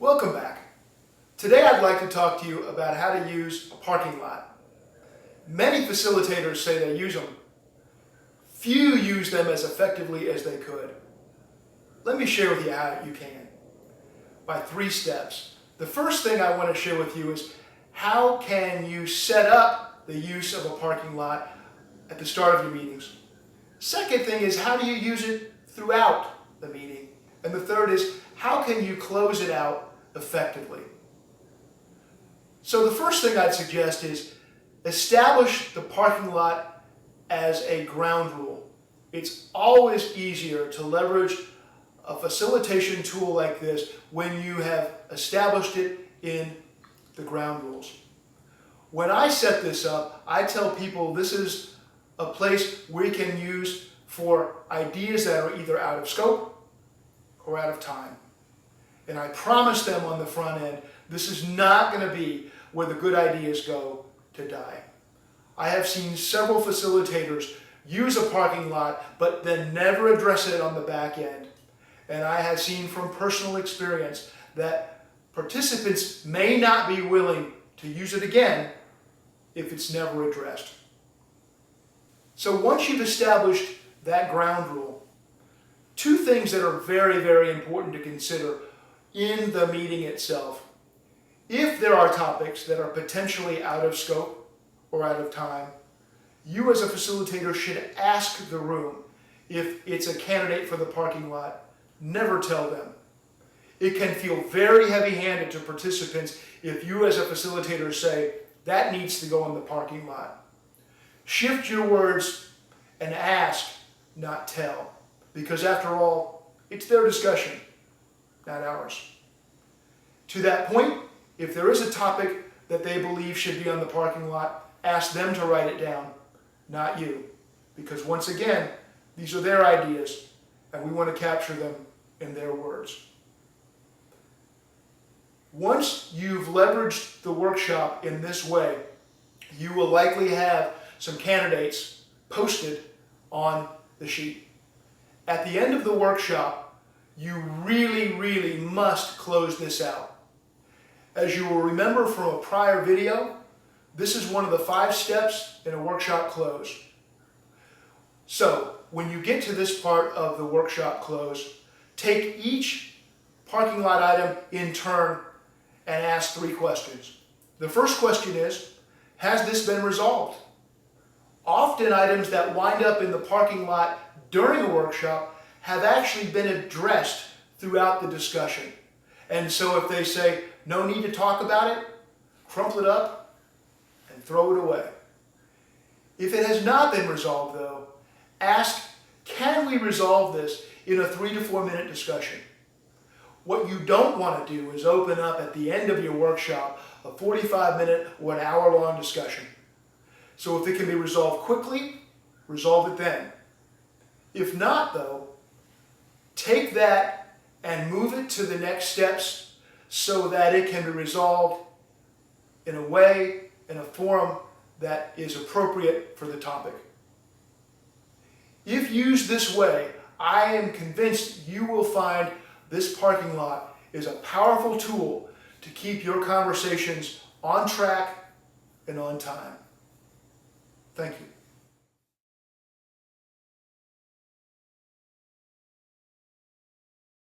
Welcome back. Today I'd like to talk to you about how to use a parking lot. Many facilitators say they use them. Few use them as effectively as they could. Let me share with you how you can. By 3 steps. The first thing I want to share with you is how can you set up the use of a parking lot at the start of your meetings. Second thing is how do you use it throughout the meeting. And the third is how can you close it out effectively. So the first thing I'd suggest is establish the parking lot as a ground rule. It's always easier to leverage a facilitation tool like this when you have established it in the ground rules. When I set this up, I tell people this is a place we can use for ideas that are either out of scope or out of time. And I promise them on the front end, this is not going to be where the good ideas go to die. I have seen several facilitators use a parking lot, but then never address it on the back end. And I have seen from personal experience that participants may not be willing to use it again if it's never addressed. So once you've established that ground rule, 2 things that are very, very important to consider in the meeting itself. If there are topics that are potentially out of scope or out of time, you as a facilitator should ask the room if it's a candidate for the parking lot. Never tell them. It can feel very heavy-handed to participants if you as a facilitator say, that needs to go in the parking lot. Shift your words and ask, not tell. Because after all, it's their discussion, not ours. To that point, if there is a topic that they believe should be on the parking lot, ask them to write it down, not you. Because once again, these are their ideas, and we want to capture them in their words. Once you've leveraged the workshop in this way, you will likely have some candidates posted on the sheet. At the end of the workshop, you really must close this out. As you will remember from a prior video, this is one of the 5 steps in a workshop close. So, when you get to this part of the workshop close, take each parking lot item in turn and ask 3 questions. The first question is, has this been resolved? Often items that wind up in the parking lot during a workshop have actually been addressed throughout the discussion. And so if they say, no need to talk about it, crumple it up and throw it away. If it has not been resolved though, ask, can we resolve this in a 3 to 4 minute discussion? What you don't want to do is open up at the end of your workshop a 45-minute or an hour-long discussion. So if it can be resolved quickly, resolve it then. If not though, take that and move it to the next steps so that it can be resolved in a way, in a forum that is appropriate for the topic. If used this way, I am convinced you will find this parking lot is a powerful tool to keep your conversations on track and on time. Thank you.